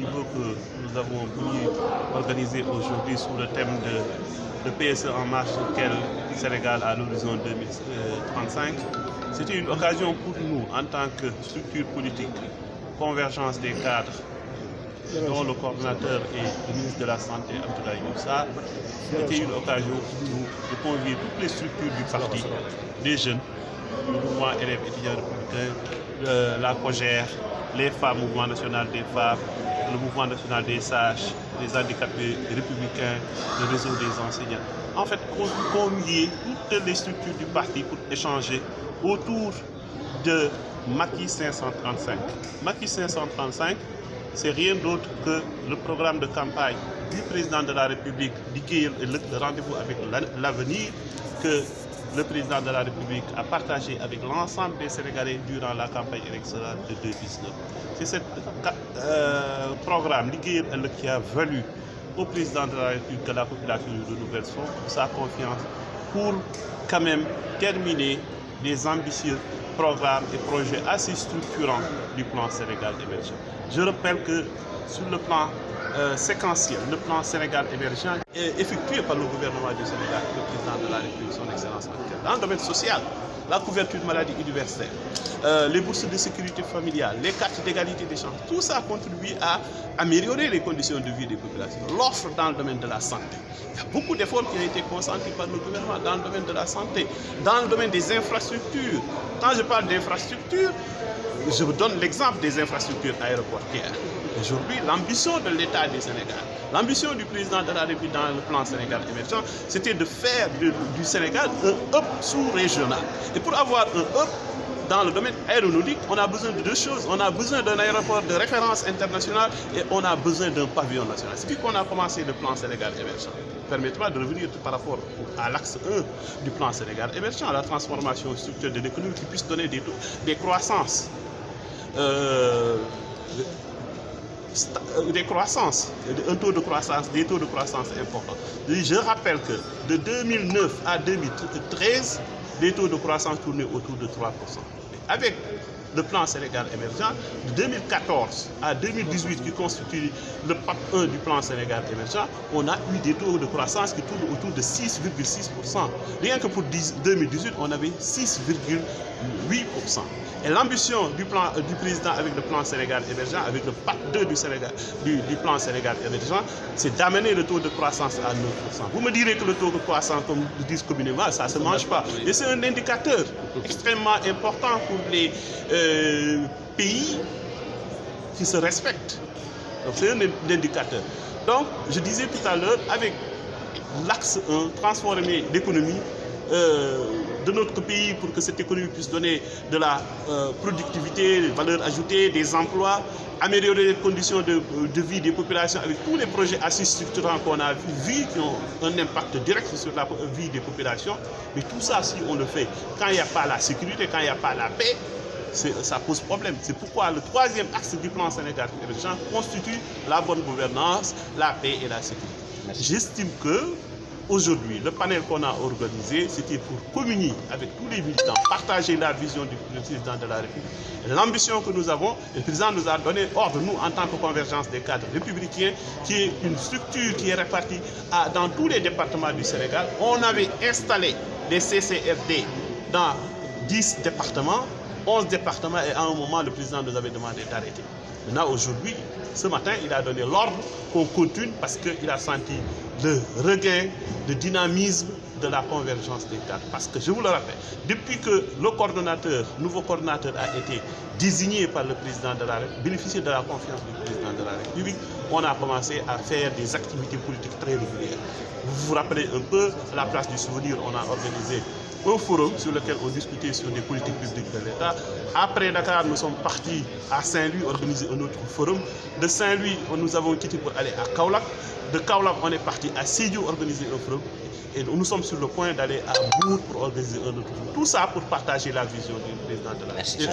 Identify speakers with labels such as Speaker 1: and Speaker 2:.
Speaker 1: niveau que nous avons voulu organiser aujourd'hui sous le thème de PSE en marche quel Sénégal à l'horizon 2035. C'était une occasion pour nous, en tant que structure politique, convergence des cadres, dont le coordinateur est le ministre de la Santé, Abdoulaye Moussa. C'était une occasion pour nous de convier toutes les structures du parti, les jeunes, le mouvement élèves étudiants républicains, la COGER, les femmes, le mouvement national des femmes, le mouvement national des sages, les handicapés républicains, le réseau des enseignants. En fait, convier toutes les structures du parti pour échanger autour de Macky 535. Macky 535, c'est rien d'autre que le programme de campagne du président de la République, le rendez-vous avec l'avenir que le président de la République a partagé avec l'ensemble des Sénégalais durant la campagne électorale de 2019. C'est ce programme qui a valu au président de la République que la population lui renouvelle sa confiance pour quand même terminer les ambitieux programmes et projets assez structurants du plan Sénégal émergent. Je rappelle que sur le plan séquentiel, le plan Sénégal émergent est effectué par le gouvernement du Sénégal, le président de la République, son excellence actuelle. Dans le domaine social, la couverture de maladies universelle, les bourses de sécurité familiale, les cartes d'égalité des chances, tout ça contribue à améliorer les conditions de vie des populations. L'offre dans le domaine de la santé. Il y a beaucoup d'efforts qui ont été consentis par le gouvernement dans le domaine de la santé, dans le domaine des infrastructures. Quand je parle d'infrastructures, je vous donne l'exemple des infrastructures aéroportuaires. Aujourd'hui, l'ambition de l'État du Sénégal, l'ambition du président de la République dans le plan Sénégal émergent, c'était de faire du Sénégal un hub sous-régional. Et pour avoir un hub dans le domaine aéronautique, on a besoin de deux choses. On a besoin d'un aéroport de référence internationale et on a besoin d'un pavillon national. C'est puis qu'on a commencé le plan Sénégal émergent. Permettez-moi de revenir par rapport à l'axe 1 du plan Sénégal émergent, la transformation structurelle de l'économie qui puisse donner des croissances. Un taux de croissance, des taux de croissance importants. Je rappelle que de 2009 à 2013, les taux de croissance tournaient autour de 3%. Avec le plan Sénégal émergent, de 2014 à 2018, qui constitue le PAP 1 du plan Sénégal émergent, on a eu des taux de croissance qui tournent autour de 6,6%. Rien que pour 2018, on avait 6,8%. Et l'ambition du président avec le plan Sénégal émergent, avec le PAP 2 du plan Sénégal émergent, c'est d'amener le taux de croissance à 9%. Vous me direz que le taux de croissance, comme le disent communément, ça ne se mange pas. Et c'est un indicateur extrêmement important pour les pays qui se respectent. Donc c'est un indicateur. Donc, je disais tout à l'heure, avec l'axe 1, transformer l'économie de notre pays pour que cette économie puisse donner de la productivité, des valeurs ajoutées, des emplois, améliorer les conditions de vie des populations avec tous les projets assez structurants qu'on a vus qui ont un impact direct sur la vie des populations. Mais tout ça, si on le fait, quand il n'y a pas la sécurité, quand il n'y a pas la paix, ça pose problème. C'est pourquoi le troisième axe du plan Sénégal émergent constitue la bonne gouvernance, la paix et la sécurité. J'estime que aujourd'hui, le panel qu'on a organisé, c'était pour communier avec tous les militants, partager la vision du président de la République. L'ambition que nous avons, le président nous a donné ordre, nous, en tant que convergence des cadres républicains, qui est une structure qui est répartie dans tous les départements du Sénégal. On avait installé des CCRD dans 10 départements, 11 départements, et à un moment, le président nous avait demandé d'arrêter. Maintenant, aujourd'hui, ce matin, il a donné l'ordre qu'on continue parce qu'il a senti le regain de dynamisme de la convergence des cadres. Parce que, je vous le rappelle, depuis que le nouveau coordonnateur a été désigné par le président de la République, bénéficié de la confiance du président de la République, on a commencé à faire des activités politiques très régulières. Vous vous rappelez un peu, à la place du souvenir, on a organisé un forum sur lequel on discutait sur des politiques publiques de l'État. Après Dakar, nous sommes partis à Saint-Louis organiser un autre forum. De Saint-Louis, nous avons quitté pour aller à Kaolack. De Kaolack, on est parti à Sédhiou organiser un forum. Et nous sommes sur le point d'aller à Bourg pour organiser un autre forum. Tout ça pour partager la vision du président de la République.